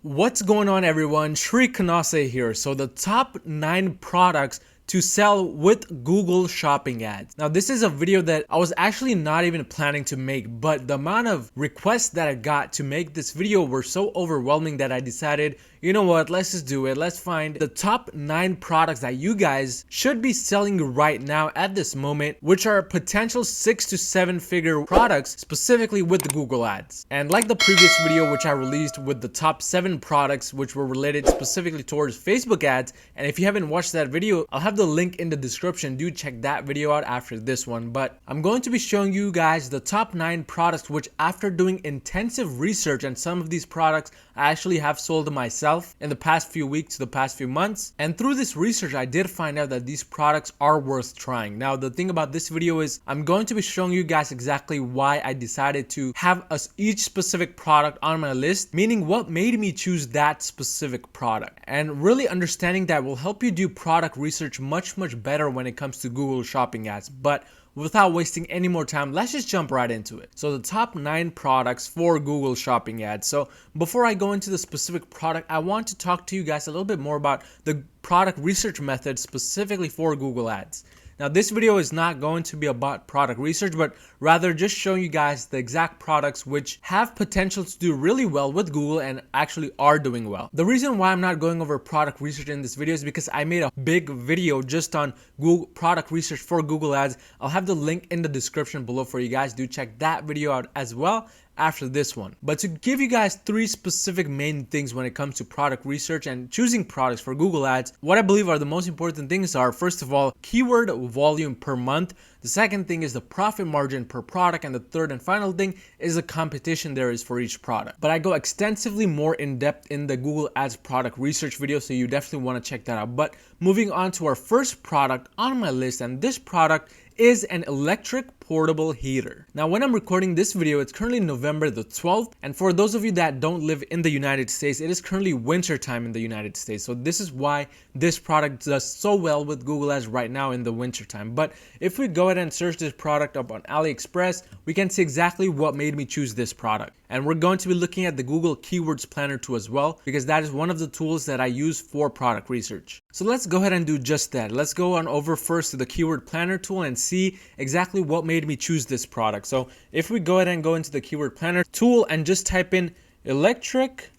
What's going on, everyone? Shri Kanase here. So the top 9 products to sell with Google shopping ads. Now this is a video that I was actually not even planning to make, but the amount of requests that I got to make this video were so overwhelming that I decided, you know what, let's just do it. Let's find the top 9 products that you guys should be selling right now at this moment, which are potential 6 to 7 figure products specifically with the Google ads. And like the previous video which I released with the top 7 products which were related specifically towards Facebook ads, and if you haven't watched that video, I'll have the link in the description. Do check that video out after this one. But I'm going to be showing you guys the top 9 products which, after doing intensive research, and some of these products I actually have sold myself in the past few weeks, the past few months, and through this research I did find out that these products are worth trying. Now the thing about this video is I'm going to be showing you guys exactly why I decided to have each specific product on my list, meaning what made me choose that specific product. And really understanding that will help you do product research much better when it comes to Google shopping ads. But without wasting any more time, let's just jump right into it. So the top 9 products for Google shopping ads. So before I go into the specific product, I want to talk to you guys a little bit more about the product research method specifically for Google ads. Now this video is not going to be about product research, but rather just showing you guys the exact products which have potential to do really well with Google and actually are doing well. The reason why I'm not going over product research in this video is because I made a big video just on Google product research for Google ads. I'll have the link in the description below for you guys. Do check that video out as well after this one. But to give you guys 3 specific main things when it comes to product research and choosing products for Google ads, what I believe are the most important things are, first of all, keyword volume per month. The second thing is the profit margin per product, and the third and final thing is the competition there is for each product. But I go extensively more in depth in the Google ads product research video, so you definitely want to check that out. But moving on to our first product on my list, and this product is an electric portable heater. Now when I'm recording this video, it's currently November the 12th, and for those of you that don't live in the United States, it is currently winter time in the United States. So this is why this product does so well with Google ads right now in the winter time. But if we go ahead and search this product up on AliExpress, we can see exactly what made me choose this product. And we're going to be looking at the Google Keywords Planner tool as well, because that is one of the tools that I use for product research. So let's go ahead and do just that. Let's go on over first to the Keyword Planner tool and see exactly what made me choose this product. So if we go ahead and go into the Keyword Planner tool and just type in electric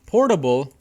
portable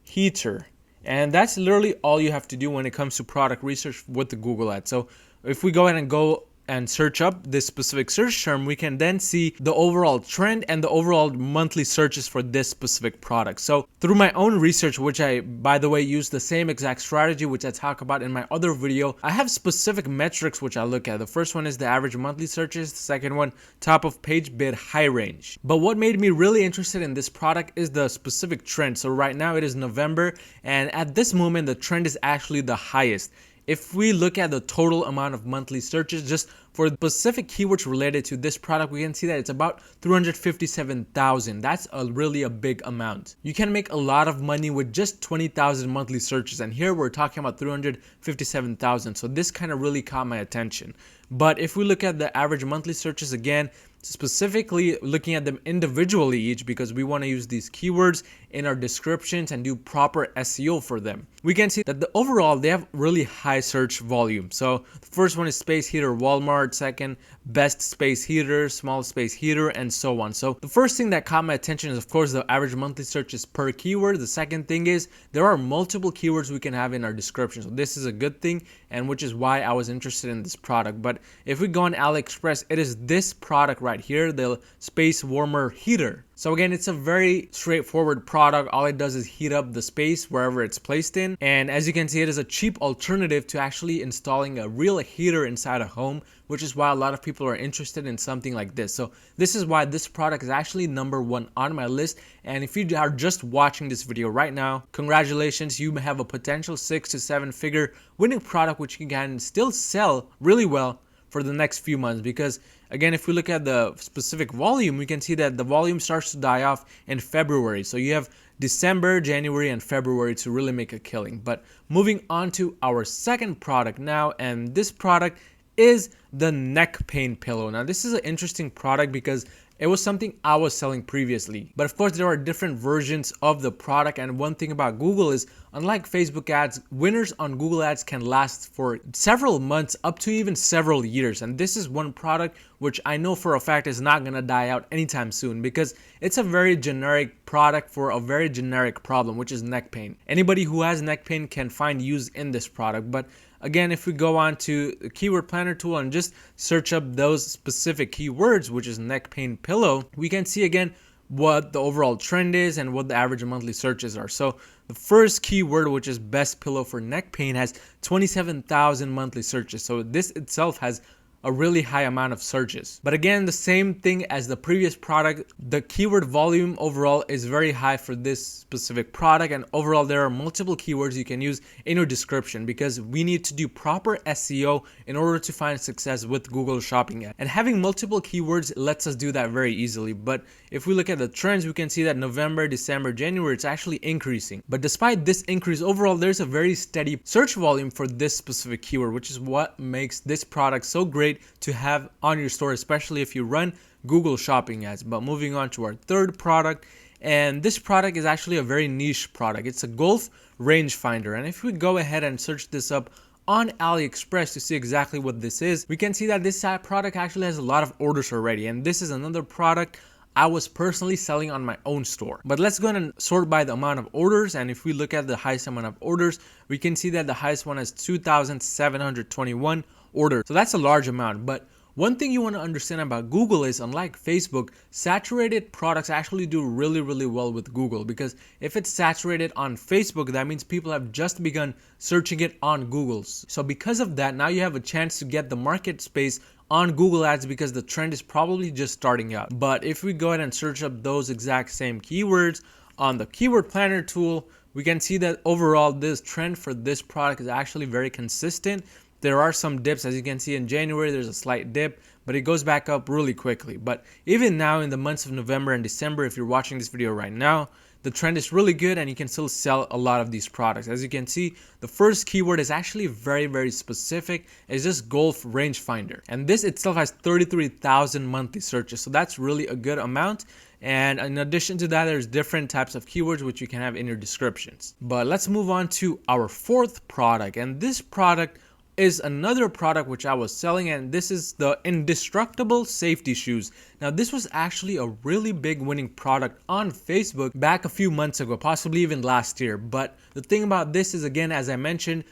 heater, and that's literally all you have to do when it comes to product research with the Google ads. So if we go ahead and go and search up this specific search term, we can then see the overall trend and the overall monthly searches for this specific product. So through my own research, which I, by the way, use the same exact strategy which I talk about in my other video, I have specific metrics which I look at. The first one is the average monthly searches. The second one, top of page bid high range. But what made me really interested in this product is the specific trend. So right now it is November, and at this moment the trend is actually the highest. If we look at the total amount of monthly searches just for specific keywords related to this product, we can see that it's about 357,000. That's really a big amount. You can make a lot of money with just 20,000 monthly searches, and here we're talking about 357,000. So this kind of really caught my attention. But if we look at the average monthly searches again, specifically looking at them individually each, because we want to use these keywords in our descriptions and do proper SEO for them, we can see that overall they have really high search volume. So the first one is space heater Walmart, second best space heater, small space heater, and so on. So the first thing that caught my attention is, of course, the average monthly searches per keyword. The second thing is there are multiple keywords we can have in our description. So this is a good thing, and which is why I was interested in this product. But if we go on AliExpress, it is this product right here, the space warmer heater. So again, it's a very straightforward product. All it does is heat up the space wherever it's placed in. And as you can see, it is a cheap alternative to actually installing a real heater inside a home, which is why a lot of people are interested in something like this. So this is why this product is actually number 1 on my list. And if you are just watching this video right now, congratulations, you have a potential 6 to 7 figure winning product which you can still sell really well for the next few months. Because again, if we look at the specific volume, we can see that the volume starts to die off in February. So you have December, January, and February to really make a killing. But moving on to our second product now, and this product is the neck pain pillow. Now this is an interesting product because it was something I was selling previously. But of course, there are different versions of the product, and one thing about Google is, unlike Facebook ads, winners on Google ads can last for several months up to even several years. And this is one product which I know for a fact is not going to die out anytime soon, because it's a very generic product for a very generic problem, which is neck pain. Anybody who has neck pain can find use in this product. But again, if we go on to the keyword planner tool and just search up those specific keywords, which is neck pain pillow, we can see again what the overall trend is and what the average monthly searches are. So the first keyword, which is best pillow for neck pain, has 27,000 monthly searches. So this itself has a really high amount of searches. But again, the same thing as the previous product, the keyword volume overall is very high for this specific product, and overall there are multiple keywords you can use in your description, because we need to do proper SEO in order to find success with Google Shopping ads. And having multiple keywords lets us do that very easily. But if we look at the trends, we can see that November, December, January, it's actually increasing. But despite this increase, overall there's a very steady search volume for this specific keyword, which is what makes this product so great to have on your store, especially if you run Google Shopping ads. But moving on to our third product, and this product is actually a very niche product. It's a golf rangefinder, and if we go ahead and search this up on AliExpress to see exactly what this is, we can see that this product actually has a lot of orders already, and this is another product I was personally selling on my own store. But let's go ahead and sort by the amount of orders, and if we look at the highest amount of orders, we can see that the highest one is 2,721 orders. So that's a large amount. But one thing you want to understand about Google is, unlike Facebook, saturated products actually do really well with Google, because if it's saturated on Facebook, that means people have just begun searching it on Google's. So because of that, now you have a chance to get the market space on Google ads, because the trend is probably just starting out. But if we go ahead and search up those exact same keywords on the keyword planner tool, we can see that overall this trend for this product is actually very consistent. There are some dips, as you can see in January, there's a slight dip, but it goes back up really quickly. But even now in the months of November and December, if you're watching this video right now, the trend is really good and you can still sell a lot of these products. As you can see, the first keyword is actually very specific. It's just golf rangefinder. And this itself has 33,000 monthly searches. So that's really a good amount. And in addition to that, there's different types of keywords which you can have in your descriptions. But let's move on to our fourth product. And this product is another product which I was selling, and this is the Indestructible safety shoes. Now this was actually a really big winning product on Facebook back a few months ago, possibly even last year. But the thing about this is, again, as I mentioned,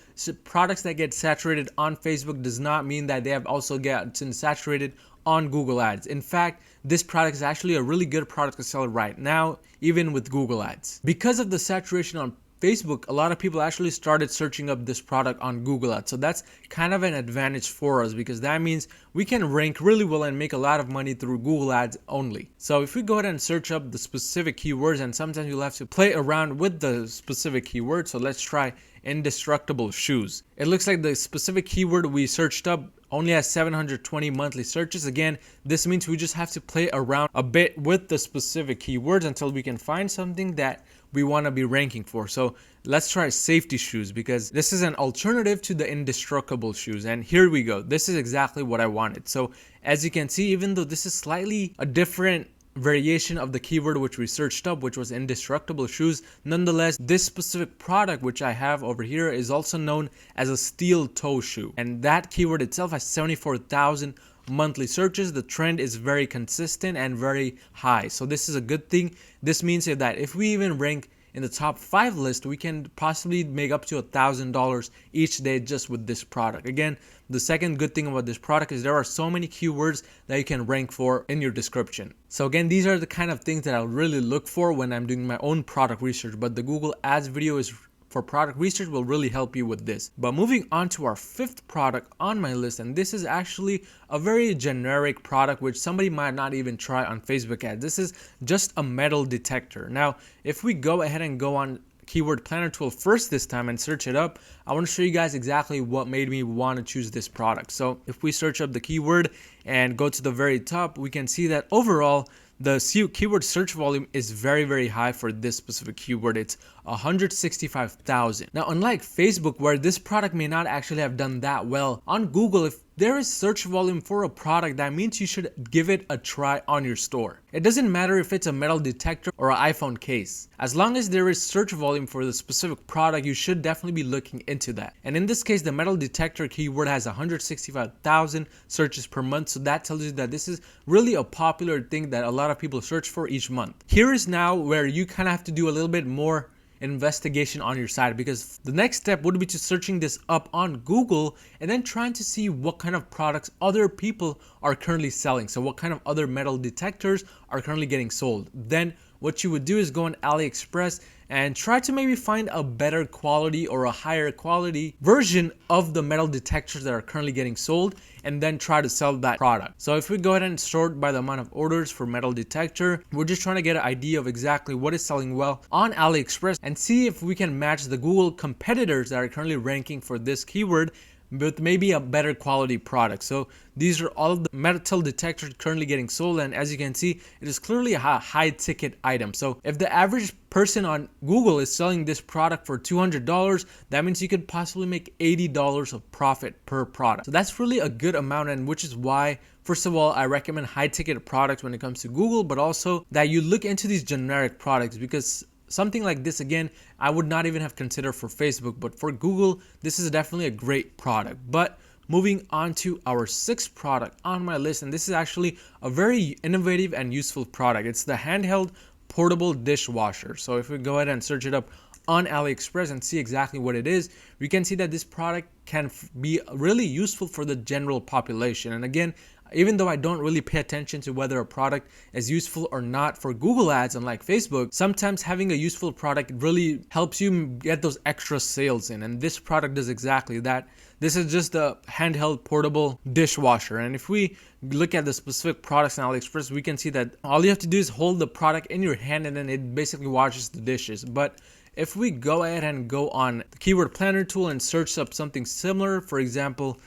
products that get saturated on Facebook does not mean that they have also gotten saturated on Google ads. In fact, this product is actually a really good product to sell right now, even with Google ads. Because of the saturation on Facebook, a lot of people actually started searching up this product on Google ads. So that's kind of an advantage for us, because that means we can rank really well and make a lot of money through Google ads only. So if we go ahead and search up the specific keywords, and sometimes you'll have to play around with the specific keywords. So let's try Indestructible shoes. It looks like the specific keyword we searched up only has 720 monthly searches. Again, this means we just have to play around a bit with the specific keywords until we can find something that we want to be ranking for. So let's try safety shoes, because this is an alternative to the Indestructible shoes. And here we go. This is exactly what I wanted. So as you can see, even though this is slightly a different variation of the keyword which we searched up, which was Indestructible shoes, nonetheless, this specific product which I have over here is also known as a steel toe shoe, and that keyword itself has 74,000 monthly searches. The trend is very consistent and very high, so this is a good thing. This means that if we even rank in the top 5 list, we can possibly make up to $1,000 each day just with this product. Again, the second good thing about this product is there are so many keywords that you can rank for in your description. So again, these are the kind of things that I really look for when I'm doing my own product research, but the Google Ads video is for product research will really help you with this. But moving on to our 5th product on my list, and this is actually a very generic product which somebody might not even try on Facebook ads. This is just a metal detector. Now, if we go ahead and go on keyword planner tool first this time and search it up, I want to show you guys exactly what made me want to choose this product. So if we search up the keyword and go to the very top, we can see that overall the keyword search volume is very high for this specific keyword. It's 165,000. Now, unlike Facebook, where this product may not actually have done that well, on Google, if there is search volume for a product, that means you should give it a try on your store. It doesn't matter if it's a metal detector or an iPhone case. As long as there is search volume for the specific product, you should definitely be looking into that. And in this case, the metal detector keyword has 165,000 searches per month. So that tells you that this is really a popular thing that a lot of people search for each month. Here is now where you kind of have to do a little bit more investigation on your side, because the next step would be to searching this up on Google and then trying to see what kind of products other people are currently selling. So what kind of other metal detectors are currently getting sold. Then what you would do is go on AliExpress and try to maybe find a better quality or a higher quality version of the metal detectors that are currently getting sold, and then try to sell that product. So if we go ahead and sort by the amount of orders for metal detector, we're just trying to get an idea of exactly what is selling well on AliExpress and see if we can match the Google competitors that are currently ranking for this keyword with maybe a better quality product. So these are all of the metal detectors currently getting sold, and as you can see, it is clearly a high ticket item. So if the average person on Google is selling this product for $200, that means you could possibly make $80 of profit per product. So that's really a good amount, and which is why, first of all, I recommend high ticket products when it comes to Google, but also that you look into these generic products, because something like this, again, I would not even have considered for Facebook, but for Google, this is definitely a great product. But moving on to our sixth product on my list, and this is actually a very innovative and useful product. It's the Handheld portable dishwasher. So if we go ahead and search it up on AliExpress and see exactly what it is, we can see that this product can be really useful for the general population. And again, even though I don't really pay attention to whether a product is useful or not for Google ads, unlike Facebook, sometimes having a useful product really helps you get those extra sales in. And this product does exactly that. This is just a handheld portable dishwasher. And if we look at the specific products on AliExpress, we can see that all you have to do is hold the product in your hand and then it basically washes the dishes. But if we go ahead and go on the keyword planner tool and search up something similar, for example,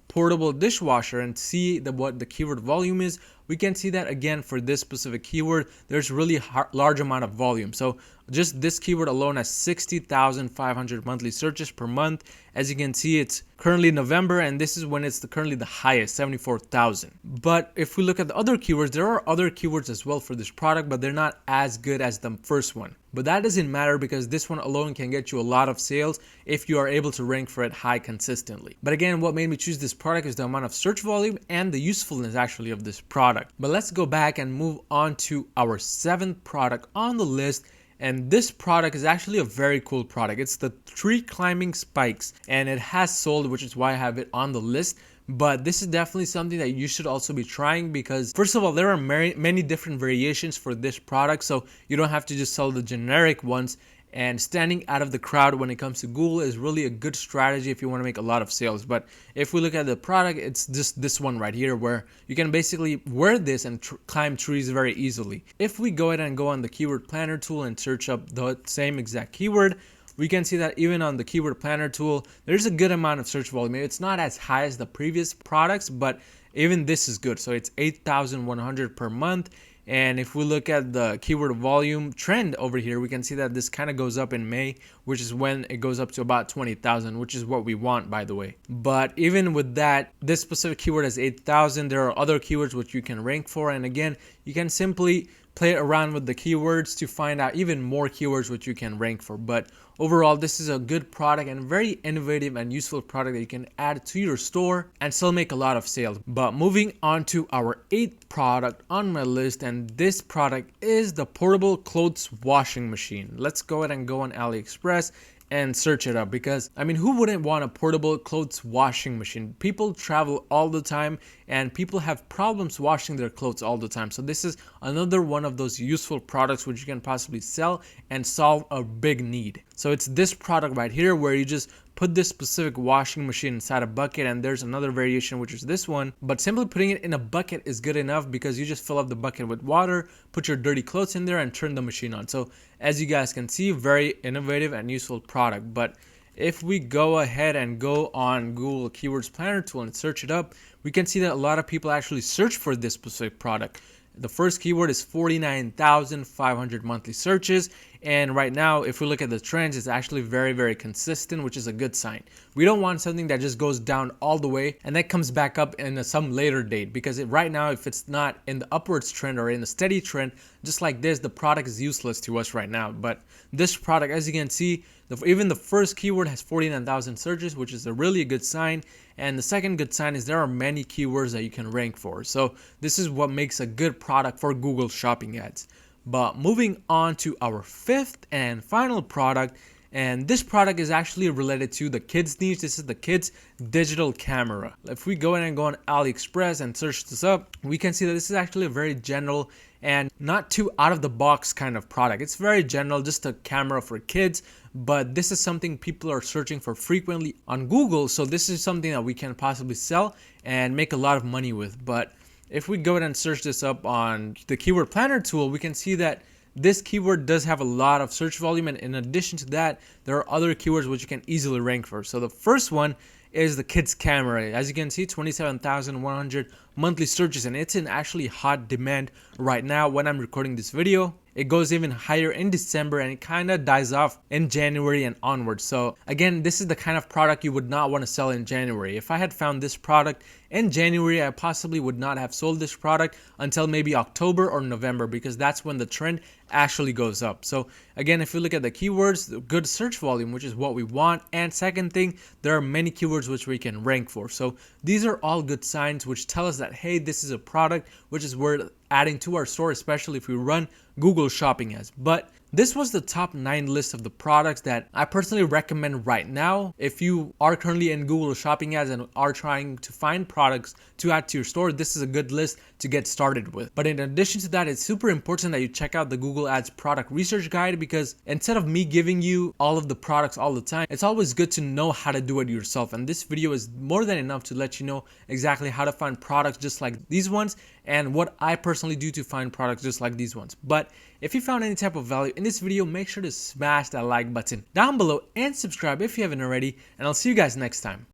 portable dishwasher, and see what the keyword volume is, we can see that again for this specific keyword, there's really large amount of volume. So just this keyword alone has 60,500 monthly searches per month. As you can see, it's currently November, and this is when it's currently the highest, 74,000. But if we look at the other keywords, there are other keywords as well for this product, but they're not as good as the first one. But that doesn't matter, because this one alone can get you a lot of sales if you are able to rank for it high consistently. But again, what made me choose this product is the amount of search volume and the usefulness actually of this product. But let's go back and move on to our seventh product on the list. And this product is actually a very cool product. It's the tree climbing spikes, and it has sold, which is why I have it on the list. But this is definitely something that you should also be trying, because first of all, there are many different variations for this product, so you don't have to just sell the generic ones. And standing out of the crowd when it comes to Google is really a good strategy if you want to make a lot of sales. But if we look at the product, it's just this one right here, where you can basically wear this and climb trees very easily. If we go ahead and go on the keyword planner tool and search up the same exact keyword, we can see that even on the keyword planner tool, there's a good amount of search volume. It's not as high as the previous products, but even this is good. So it's 8,100 per month. And if we look at the keyword volume trend over here, we can see that this kind of goes up in May, which is when it goes up to about 20,000, which is what we want, by the way. But even with that, this specific keyword has 8,000. There are other keywords which you can rank for. And again, you can simply play around with the keywords to find out even more keywords which you can rank for. But overall, this is a good product and very innovative and useful product that you can add to your store and still make a lot of sales. But moving on to our eighth product on my list, and this product is the portable clothes washing machine. Let's go ahead and go on AliExpress and search it up, because I mean, who wouldn't want a portable clothes washing machine? People travel all the time and people have problems washing their clothes all the time. So this is another one of those useful products which you can possibly sell and solve a big need. So it's this product right here, where you just put this specific washing machine inside a bucket, and there's another variation which is this one, but simply putting it in a bucket is good enough, because you just fill up the bucket with water, put your dirty clothes in there, and turn the machine on. So as you guys can see, very innovative and useful product. But if we go ahead and go on Google Keywords Planner tool and search it up, we can see that a lot of people actually search for this specific product. The first keyword is 49,500 monthly searches, And right now, if we look at the trends, it's actually very, very consistent, which is a good sign. We don't want something that just goes down all the way and that comes back up in some later date, because right now, if it's not in the upwards trend or in a steady trend, just like this, the product is useless to us right now. But this product, as you can see, even the first keyword has 49,000 searches, which is a really good sign. And the second good sign is there are many keywords that you can rank for. So this is what makes a good product for Google Shopping ads. But moving on to our fifth and final product, and this product is actually related to the kids' needs. This is the kids' digital camera. If we go in and go on AliExpress and search this up, we can see that this is actually a very general and not too out of the box kind of product. It's very general, just a camera for kids, but this is something people are searching for frequently on Google. So this is something that we can possibly sell and make a lot of money with. But if we go ahead and search this up on the keyword planner tool, we can see that this keyword does have a lot of search volume, and in addition to that, there are other keywords which you can easily rank for. So the first one is the kids camera. As you can see, 27,100 monthly searches, and it's in actually hot demand right now when I'm recording this video. It goes even higher in December and it kind of dies off in January and onwards. So again, this is the kind of product you would not want to sell in January. If I had found this product in January, I possibly would not have sold this product until maybe October or November, because that's when the trend actually goes up. So again, if you look at the keywords, good search volume, which is what we want. And second thing, there are many keywords which we can rank for. So these are all good signs which tell us that, hey, this is a product which is worth adding to our store, especially if we run Google Shopping ads. But this was the top 9 list of the products that I personally recommend right now. If you are currently in Google Shopping ads and are trying to find products to add to your store, this is a good list to get started with. But in addition to that, it's super important that you check out the Google Ads product research guide, because instead of me giving you all of the products all the time, it's always good to know how to do it yourself. And this video is more than enough to let you know exactly how to find products just like these ones and what I personally do to find products just like these ones. But if you found any type of value in this video, make sure to smash that like button down below and subscribe if you haven't already, and I'll see you guys next time.